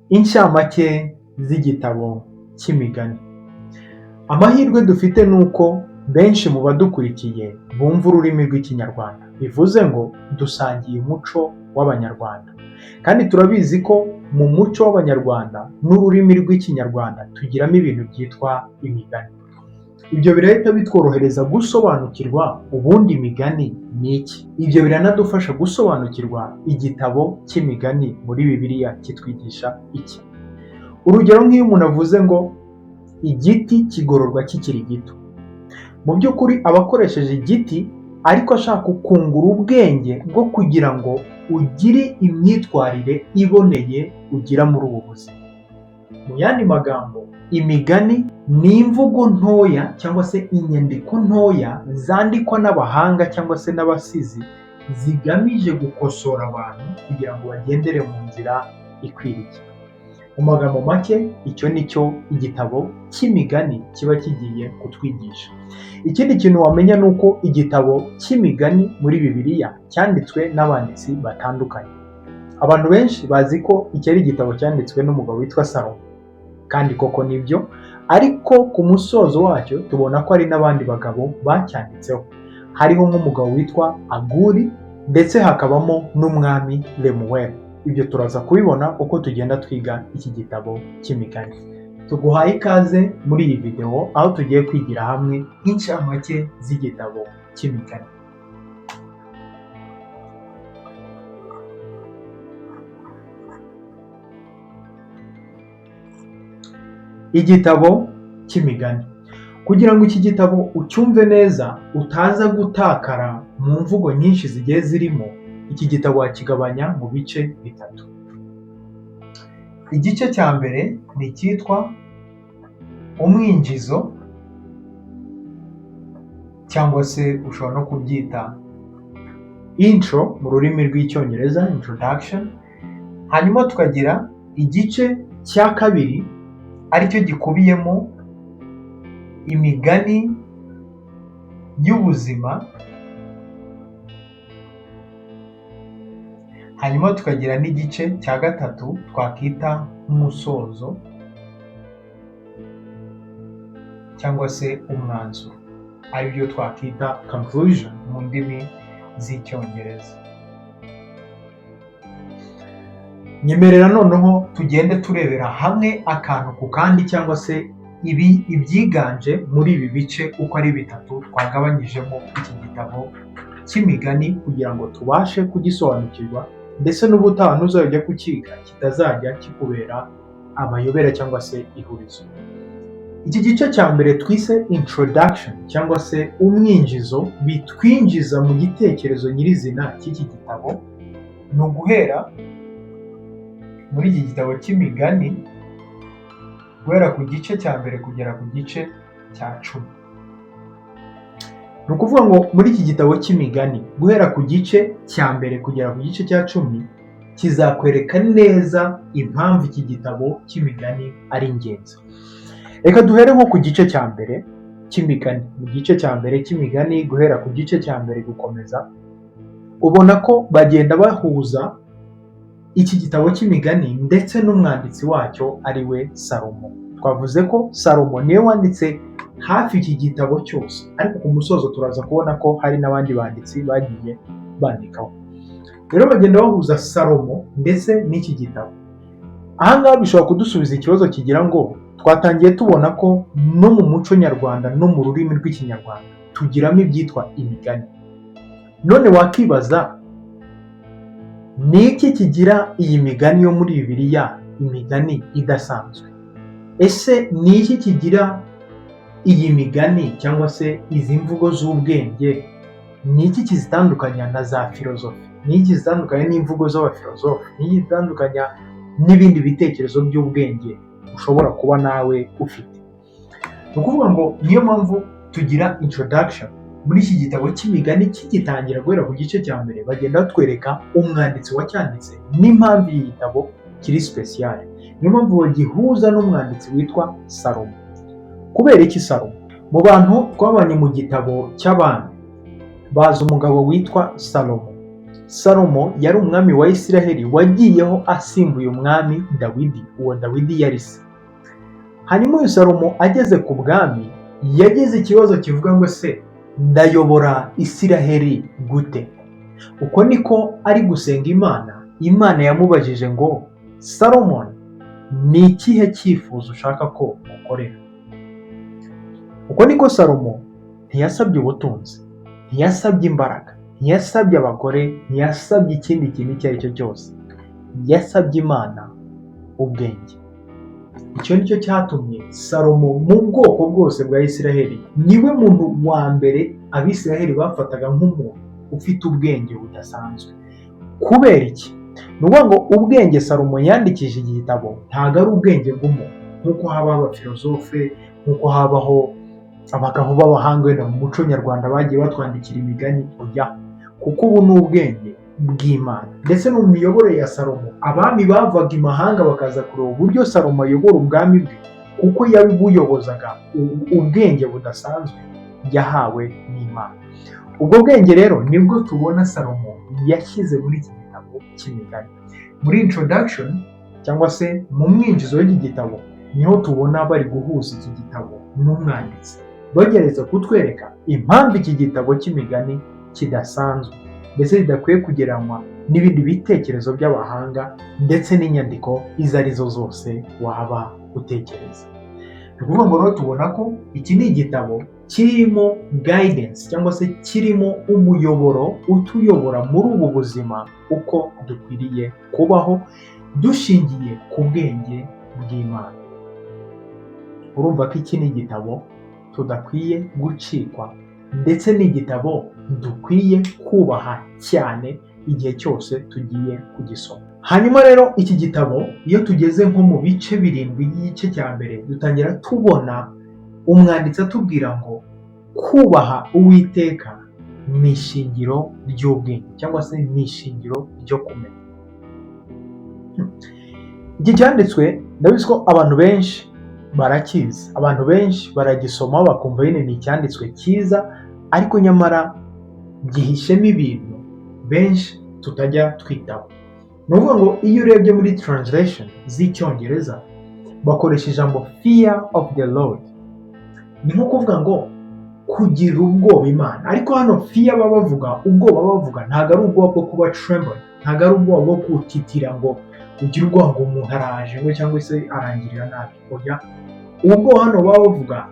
Inshamake z'igitabo cy'imigani. Amahirwe dufite ni uko benshi mu badukurikiye bumva ururimi rw'Ikinyarwanda, bivuze ngo dusangiye umuco w'Abanyarwanda, kandi turabizi ko mu muco w'Abanyarwanda n'ururimi rw'Ikinyarwanda tugiramo ibintu byitwa imigani. Ibyo birahita bitworohereza gusobanukirwa ubundi imigani ni iki. Ibyo biranadufasha gusobanukirwa igitabo cy'imigani muri Bibiliya kitwigisha iki. Urugero nk'iyo umuntu avuze ngo igiti kigororwa kikiri gito, mu by'ukuri aba akoresheje igiti ariko ashaka kukungura ubwenge bwo kugira ngo ugire imyitwarire iboneye ugira muri ubu buzima. Mu yandi magambo, imigani ni imvugo ntoya cyangwa se inyandiko ntoya zandikwa n'abahanga cyangwa se n'abasizi zigamije gukosora abantu kugira ngo bagendere mu nzira ikwiriye. Mu magambo make, icyo ni cyo igitabo cy'imigani kiba kigiye kutwigisha. Ikindi kintu wamenya ni uko igitabo cy'imigani muri Bibiliya cyanditswe n'abanditsi batandukanye. Abantu benshi bazi ko iki ari igitabo cyanditswe n'umugabo witwa Salomo, kandi koko nibyo, ariko ku musozo wacyo tubona ko hari n'abandi bagabo bacyanditseho. Hariho nk'umugabo witwa Aguri ndetse hakabamo n'umwami Lemuel. Ibyo turaza kubibona uko tugenda twiga iki gitabo cy'imigani. Tuguhaye ikaze muri iyi video aho tugiye kwigira hamwe inshamake z'igitabo cy'imigani. Igitabo cy'imigani. Kugira ngo iki gitabo ucyumve neza utaza gutakara mu mvugo nyinshi zigiye zirimo, iki gitabo wakigabanya mu bice bitatu. Igice cya mbere ni icyitwa umwinjizo, cyangwa se ushobora no kubyita intro mu rurimi rw'Icyongereza, introduction. Hanyuma tukagira igice cya kabiri aricyo gikubiyemo imigani y'ubuzima. Hanyuma tukagira n'igice cya gatatu twakita nk'umusozo cyangwa se umwanzuro, aribyo twakita conclusion mu ndimi z'Icyongereza. Nyemerera noneho tugende turebera hamwe akantu ku kandi, cyangwa se ibyiganje muri ibi bice uko ari bitatu twagabanyijemo iki gitabo cy'imigani, kugira ngo tubashe kugisobanukirwa, ndetse n'ubutaha nuzajya kukiga kitazajya kikubera amayobera cyangwa se ihurizo. Iki gice cya mbere twise introduction cyangwa se umwinjizo, bitwinjiza mu gitekerezo nyirizina cy'iki gitabo. Ni uguhera muri iki gitabo cy'imigani, guhera ku gice cya mbere kugera ku gice cya 10. Ni ukuvuga ngo muri iki gitabo cy'imigani, guhera ku gice cya mbere kugera ku gice cya 10 kizakwereka neza impamvu iki gitabo cy'imigani ari ingenzi. Reka duhere nko ku gice cya mbere cy'imigani. Mu gice cya mbere cy'imigani, guhera ku gice cya mbere gukomeza, ubona ko bagenda bahuza iki gitabo cy'imigani ndetse n'umwanditsi wacyo ari we Salomo. Twavuze ko Salomo niwe wanditse hafi iki gitabo cyose, ariko ku musozo turaza kubona ko hari n'abandi banditsi bagiye bandikaho. Rero bagenda bahuza Salomo ndetse n'iki gitabo. Aha ngaha bishobora kudusubiza ikibazo kigira ngo twatangiye tubona ko no mu muco nyarwanda no mu rurimi rw'Ikinyarwanda tugiramo ibyitwa imigani. None wakibaza, ni iki kigira iyi migani yo muri Bibiliya imigani idasanzwe? Ese ni iki kigira iyi migani cyangwa se izi mvugo z'ubwenge, ni iki kizitandukanya na za filozofi? Ni iki kizitandukanya n'imvugo z'abafilozofi? Ni iki kizitandukanya n'ibindi bitekerezo by'ubwenge ushobora kuba nawe ufite? Ni ukuvuga ngo niyo mpamvu tugira introduction muri iki gitabo cy'imigani. Kigitangira guhera ku gice cya mbere bagenda batwereka umwanditsi wacyanditse n'impamvu iyi gitabo kiri special. Niyo mpamvu bagihuza n'umwanditsi witwa Salomo. Kubera iki Salomo? Mu bantu twabanye mu gitabo cy'abami bazi umugabo witwa Salomo. Salomo yari umwami wa Isiraheli wagiyeho asimbuye umwami Dawidi. Uwo Dawidi yari se. Hanyuma uyu Salomo ageze ku bwami yagize ikibazo kivuga ngo se ndayobora Isiraheli gute? Uko niko ari gusenga Imana. Imana yamubajije ngo Salomon, ni ikihe cyifuzo ushaka ko mukorera? Uko niko Salomo ntiyasabye ubutunzi, ntiyasabye imbaraga, ntiyasabye abagore, ntiyasabye ikindi kintu icyo ari cyo cyose. Yasabye Imana ubwenge. Icyo nicyo cyatumye Salomo mu bwoko bwose bwa Isiraheli niwe muntu wa mbere Abisiraheli bafataga nk'umuntu ufite ubwenge budasanzwe. Kubera iki? Ni ukuvuga ngo ubwenge Salomo yandikije iki gitabo ntabwo ari ubwenge bw'umuntu nk'uko habaho abafilozofe, nk'uko habaho abagabo b'abahanga wenda mu muco nyarwanda bagiye batwandikira imigani. Oya, kuko ubu ni ubwenge bw'Imana. Ndetse no mu miyoborere ya Salomo, abami bavaga imahanga bakaza kureba uburyo Salomo ayobora ubwami bwe, kuko yabuyobozaga ubwenge budasanzwe yahawe n'Imana. Ubwo bwenge rero nibwo tubona Salomo yashyize muri iki gitabo cy'imigani. Muri introduction cyangwa se mu mwinjizo w'iki gitabo niho tubona bari guhuza iki gitabo n'umwanditsi, bagereza kutwereka impamvu iki gitabo cy'imigani kidasanzwe ndetse bidakwiye kugereranywa n'ibindi bitekerezo by'abahanga ndetse n'inyandiko izo arizo zose waba utekereza. Ni ukuvuga ngo rero tubona ko iki ni igitabo kirimo guidance cyangwa se kirimo umuyoboro utuyobora muri ubu buzima uko dukwiriye kubaho dushingiye ku bwenge bw'Imana. Urumva ko iki ni igitabo tudakwiye gucikwa ndetse ni igitabo dukwiye kubaha cyane igihe cyose tugiye kugisoma. Hanyuma rero iki gitabo iyo tugeze nko mu bice 7 by'igice cya mbere dutangira tubona umwanditsi atubwira ngo kubaha Uwiteka ni ishingiro ry'ubwenge cyangwa se ni ishingiro ryo kumenya. Iki cyanditswe ndabizi ko abantu benshi barakizi, abantu benshi baragisoma bakumva nyine ni icyanditswe cyiza, ariko nyamara gihishemo ibintu benshi tutajya twitaho. Ni ukuvuga ngo iyo urebye muri translation z'icyongereza bakoresha ijambo fear of the Lord. Ni nko kuvuga ngo kugira ubwoba Imana, ariko hano fear baba bavuga, ubwoba bavuga ntabwo ari ubwoba bwo kuba tremble, ntabwo ari ubwoba bwo kutitira ngo ugire ubwoba ngo umuntu araje ngo cyangwa se arangirira nabi. Oya, ubwo hano baba bavuga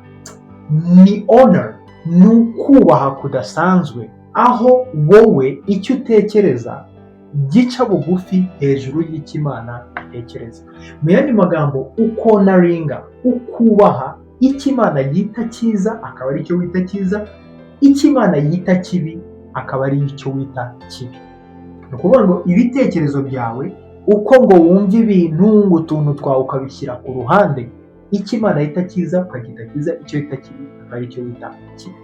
ni honor, ni ukubaha kudasanzwe, aho wowe icyo utekereza gica bugufi hejuru y'icyo Imana itekereza. Mu yandi magambo, ukonaringa, ukubaha icyo Imana yita cyiza akaba ari cyo wita cyiza, icyo Imana yita kibi akaba ari cyo wita kibi. Ni ukuvuga ngo ibitekerezo byawe uko ngo wumva ibintu ngo utuntu twawe ukabishyira ku ruhande, icyo Imana yita cyiza ukagita cyiza, icyo yita kibi akaba ari cyo wita kibi.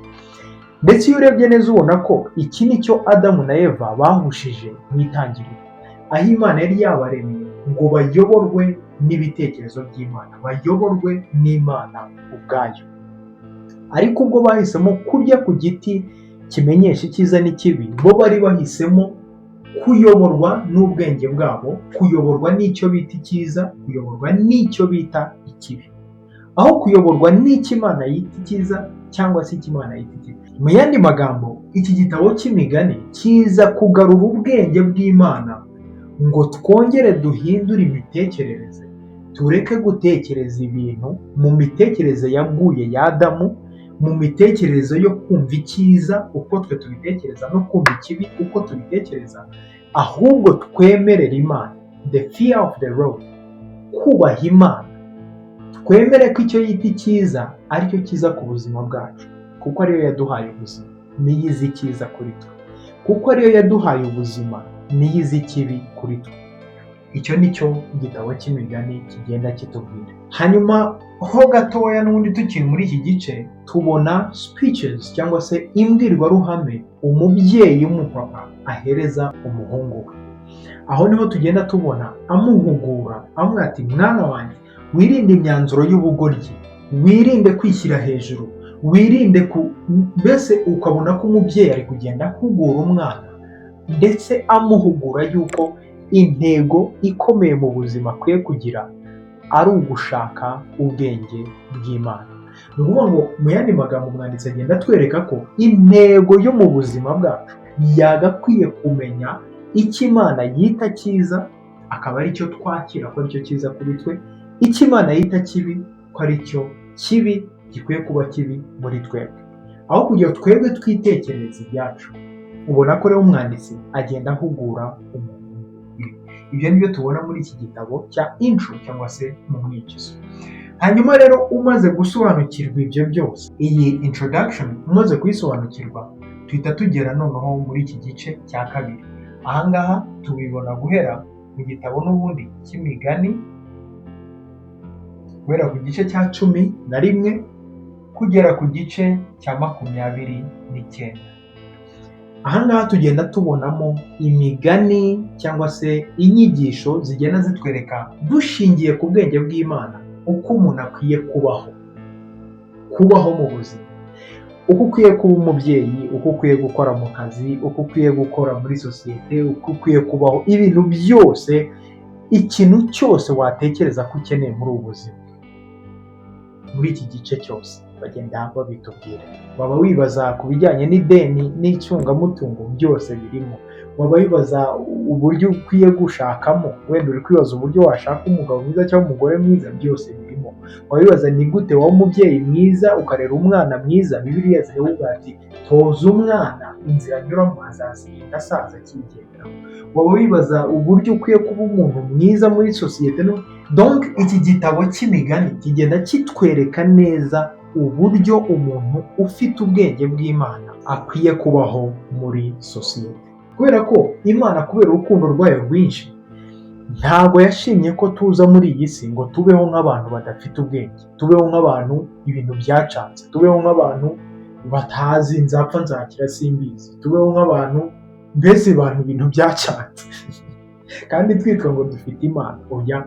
Ndetse iyo urebye neza ubona ko iki ni cyo Adamu na Eva bahushije mu itangiriro, aho Imana yari yabaremye ngo bayoborwe n'ibitekerezo by'Imana, bayoborwe n'Imana ubwayo. Ariko ubwo bahisemo kurya ku giti kimenyesha icyiza n'ikibi, bo bari bahisemo kuyoborwa n'ubwenge bwabo, kuyoborwa n'icyo bita icyiza, kuyoborwa n'icyo bita ikibi, aho kuyoborwa n'icyo Imana yita icyiza cyangwa se icyo Imana yita ikibi. Mu yandi magambo, iki gitabo cy'imigani kiza kugarura ubwenge bw'Imana ngo twongere duhindure imitekerereze, tureke gutekereza ibintu mu mitekerereze yaguye ya Adamu, mu mitekerereze yo kumva icyiza uko twe tubitekereza no kumva ikibi uko tubitekereza, ahubwo twemerera Imana, the fear of the Lord, kubaha Imana, twemere ko icyo yita icyiza aricyo cyiza ku buzima bwacu, kuko ariyo yaduhaye ubuzima, niyo izi icyiza kuri twe, kuko ariyo yaduhaye ubuzima, niyo izi ikibi kuri twe. Icyo ni cyo igitabo cy'imigani kigenda kitubwira. Hanyuma ho gatoya n'ubundi tukiri muri iki gice tubona speeches cyangwa se imbwirwaruhame umubyeyi w'umupapa ahereza umuhungu we. Aho niho tugenda tubona amuhugura, amubwira ati mwana wanjye, wirinde imyanzuro y'ubugoryi, wirinde kwishyira hejuru, wirinde mbese ukabona ko umubyeyi ari kugenda ahugura umwana ndetse amuhugura yuko intego ikomeye mu buzima akwiye kugira ari ugushaka ubwenge bw'Imana. Ni ukuvuga ngo mu yandi magambo umwanditsi agenda atwereka ko intego yo mu buzima bwacu yagakwiye kumenya icyo Imana yita cyiza, akaba ari cyo twakira ko ari cyo cyiza kuri twe, icyo Imana yita kibi ko ari cyo kibi gikwiye kuba kibi muri twebwe, aho kugira twebwe twitekerereza ibyacu. Ubona ko rero umwanditsi agenda ahugura umuntu. Ibyo ni byo tubona muri iki gitabo cya intro cyangwa se mu mwikizo. Hanyuma rero umaze gusobanukirwa ibyo byose, iyi introduction umaze kuyisobanukirwa, tuhita tugera noneho muri iki gice cya kabiri. Ahangaha tubibona guhera mu gitabo n'ubundi cy'imigani, guhera ku gice cya 11 kugera ku gice cya 29. Ahangaha tugenda tubonamo imigani cyangwa se inyigisho zigenda zitwereka dushingiye ku bwenge bw'Imana uko umuntu akwiye kubaho mu buzima, uko ukwiye kuba umubyeyi, uko ukwiye gukora mu kazi, uko ukwiye gukora muri sosiyete, uko ukwiye kubaho, ibintu byose, ikintu cyose watekereza ko ukeneye muri ubu buzima. Muri iki gice cyose bagenda babitubwira. Waba wibaza ku bijyanye n'ideni n'icungamutungo, byose birimo. Waba wibaza uburyo ukwiye gushakamo, wenda uri kwibaza uburyo washaka umugabo mwiza cyangwa umugore mwiza, byose birimo. Waba wibaza ni gute waba umubyeyi mwiza ukarera umwana mwiza. Bibiliya ziravuga ati toza umwana inzira anyuramo azazirinda asaza akigenderaho. Waba wibaza uburyo ukwiye kuba umuntu mwiza muri sosiyete. Donc iki gitabo cy'imigani kigenda kitwereka neza uburyo umuntu ufite ubwenge bw'Imana akwiye kubaho muri sosiyete. Kubera ko Imana, kubera urukundo rwayo rwinshi, ntabwo yashimye ko tuza muri iyi si ngo tubeho nk'abantu badafite ubwenge, tubeho nk'abantu ibintu byacanze, tubeho nk'abantu batazi nzapfa nzakira simbizi, tubeho nk'abantu mbese abantu ibintu byacanze kandi twitwa ngo dufite Imana. Oya,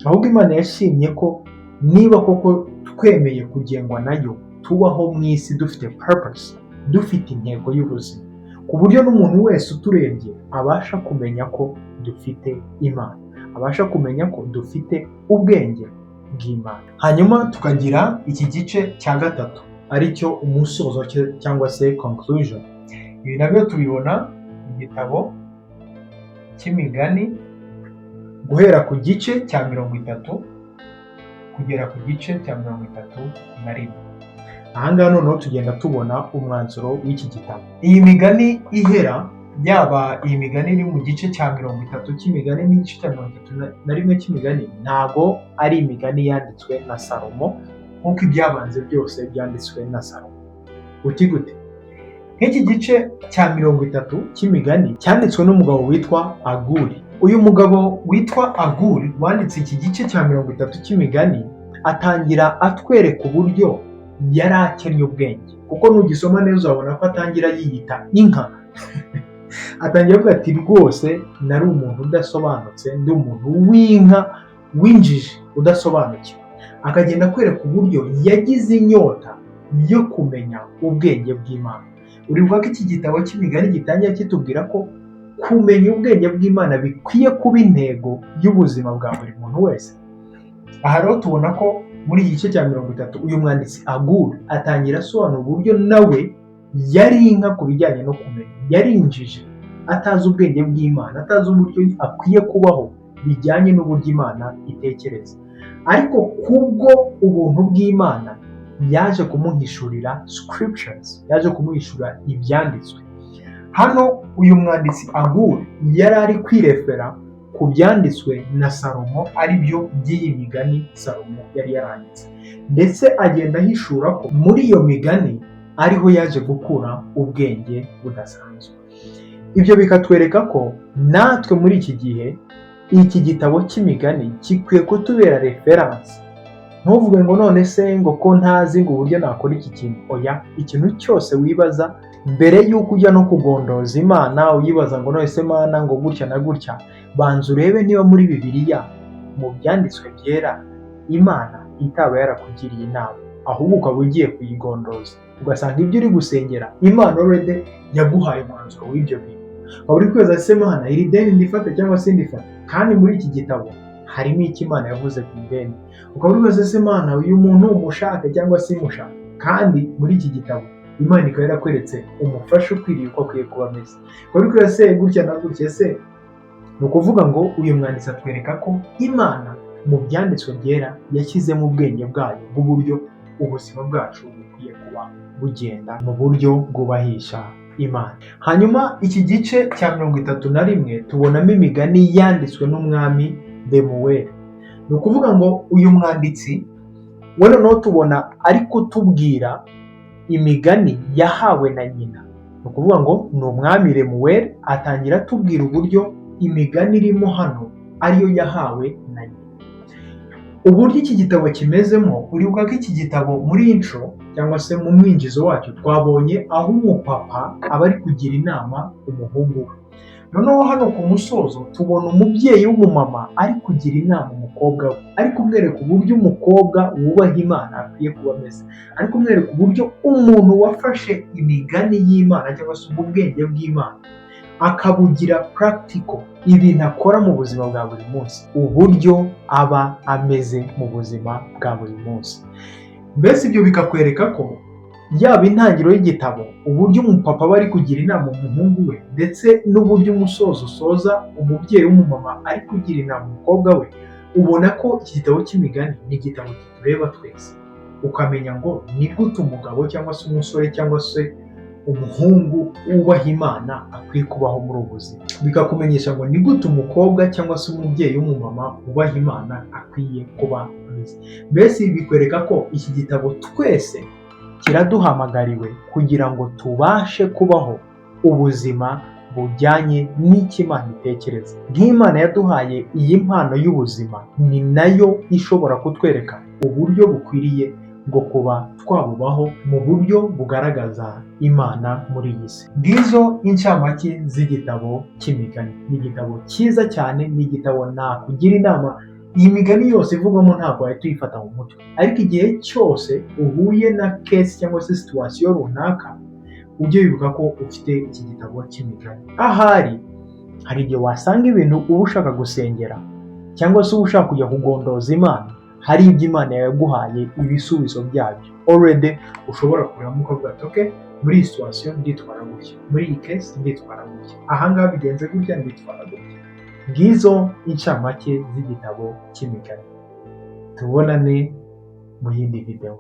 ahubwo Imana yashimye ko niba koko twemeye kugengwa nayo, tubaho mu isi dufite purpose, dufite intego y'ubuzima, ku buryo n'umuntu wese uturebye abasha kumenya ko dufite Imana, abasha kumenya ko dufite ubwenge bw'Imana. Hanyuma tukagira iki gice cya 3 aricyo umusozo cyangwa se conclusion. Ibi nabyo tubibona mu gitabo cy'imigani guhera ku gice cya 30 kugera ku gice cya 31. Ahangaha noneho tugenda tubona umwanzuro w'iki gitabo. Iyi migani ihera, yaba iyi migani iri mu gice cya 30 cy'imigani n'igice cya 31 cy'imigani, ntago ari imigani yanditswe na Salomo nk'uko ibyabanze byose byanditswe na Salomo. Uti gute? Nk'iki gice cya 30 cy'imigani cyanditswe n'umugabo witwa Aguri. Uyu mugabo witwa Aguri wanditse iki gice cya 30 cy'imigani atangira atwereka uburyo yari akennye ubwenge, kuko nugisoma neza uzabona ko atangira yiyita inka atangira avuga ati rwose nari umuntu udasobanutse, ndi umuntu w'inka w'injiji udasobanukiwe. Akagenda kwereka uburyo yagize inyota yo kumenya ubwenge bw'Imana. Uribuka ko iki gitabo cy'imigani gitangira kitubwira ko kumenya ubwenge bw'Imana bikwiye kuba intego y'ubuzima bwa buri muntu wese. Aha rero tubona ko muri iki gice cya 30 uyu mwanditsi Aguri atangira asobanura uburyo nawe yari inka ku bijyanye no kumenya, yari injiji, atazi ubwenge bw'Imana, atazi uburyo akwiye kubaho bijyanye n'uburyo Imana itekereza. Ariko kubwo ubuntu bw'Imana yaje kumuhishurira scriptures, yaje kumuhishurira ibyanditswe. Hano uyu mwanditsi Aguri yari ari kwirefera ku byanditswe na Salomo, ari byo by'iyi migani Salomo yari yaranditse, ndetse agenda ahishura ko muri iyo migani ariho yaje gukura ubwenge budasanzwe. Ibyo bikatwereka ko natwe muri iki gihe iki gitabo cy'imigani gikwiye kutubera reference. Ntuvuge ngo none se ngo ko ntazi ngo uburyo nakora iki kintu. Oya, ikintu cyose wibaza mbere y'uko ujya no kugondoza Imana uyibaza ngo none se Mana ngo gutya na gutya, banza urebe niba muri Bibiliya mu byanditswe byera Imana itaba yarakugiriye inama, ahubwo ukaba ugiye kuyigondoza ugasanga ibyo uri gusengera Imana already yaguhaye umwanzuro w'ibyo bintu. ukaba uri kwibaza ese Mana iri deni ndifate cyangwa se ndifate, kandi muri iki gitabo harimo icyo Imana yavuze ku ideni. Ukaba uri kwibaza ese Mana uyu muntu umushaka cyangwa se mushaka, kandi muri iki gitabo Imana ikaba yarakweretse umufasha ukwiriye uko akwiye kuba ameze. Ukaba uri kwibaza se gutya na gutya, se ni ukuvuga ngo uyu mwanditsi atwereka ko Imana mu byanditswe byera yashyizemo ubwenge bwayo bw'uburyo ubuzima bwacu bukwiye kuba bugenda mu buryo bwubahisha Imana. Hanyuma iki gice cya 31 tubonamo imigani yanditswe n'umwami Lemuweli. Ni ukuvuga ngo uyu mwanditsi we noneho tubona ari kutubwira imigani yahawe na nyina. Ni ukuvuga ngo ni umwami Lemuweli atangira atubwira uburyo imigani irimo hano ariyo yahawe na nyina. Uburyo iki gitabo kimezemo, uribuka ko iki gitabo muri intro cyangwa se mu mwinjizo wacyo twabonye aho umupapa aba ari kugira inama umuhungu we. Noneho hano ku musozo tubona umubyeyi w'umumama ari kugira inama umukobwa we, ari kumwereka uburyo umukobwa wubaha Imana akwiye kuba ameze, ari kumwereka uburyo umuntu wafashe imigani y'Imana cyangwa se ubwenge bw'Imana akabugira practical, ibintu akora mu buzima bwa buri munsi, uburyo aba ameze mu buzima bwa buri munsi. Mbese ibyo bikakwereka ko yaba intangiriro y'igitabo, uburyo umupapa aba ari kugira inama umuhungu we, ndetse n'uburyo umusozo usoza umubyeyi w'umumama ari kugira inama umukobwa we, ubona ko iki gitabo cy'imigani ni igitabo kitureba twese, ukamenya ngo ni gute umugabo cyangwa se umusore cyangwa se umuhungu wubaha Imana akwiye kubaho muri ubu buzima. Bikakumenyesha ngo ni gute umukobwa cyangwa se umubyeyi w'umumama wubaha Imana akwiye kuba ameze. Mbese ibi bikwereka ko iki gitabo twese kiraduhamagariwe kugira ngo tubashe kubaho ubuzima bujyanye n'icyo Imana itekereza. Nk'Imana yaduhaye iyi mpano y'ubuzima, ni nayo ishobora kutwereka uburyo bukwiriye bwo kuba twabubaho mu buryo bugaragaza Imana muri iyi si. Ngizo incamake z'igitabo cy'imigani. Ni igitabo cyiza cyane, ni igitabo nakugira inama. Iyi migani yose ivugwamo ntabwo wahita uyifata mu mutwe, ariko igihe cyose uhuye na case cyangwa se situation runaka, ujye wibuka ko ufite iki gitabo cy'imigani. Ahari hari igihe wasanga ibintu uba ushaka gusengera cyangwa se uba ushaka kujya kugondoza Imana, hari ibyo Imana yaguhaye ibisubizo byabyo already, ushobora kurebamo ukavuga ati okay, muri iyi situation nditwara gutya, muri iyi case nditwara gutya, ahangaha bigenze gutya nditwara gutya. Ngizo incamake z'igitabo cy'imigani. Tubonane mu yindi video.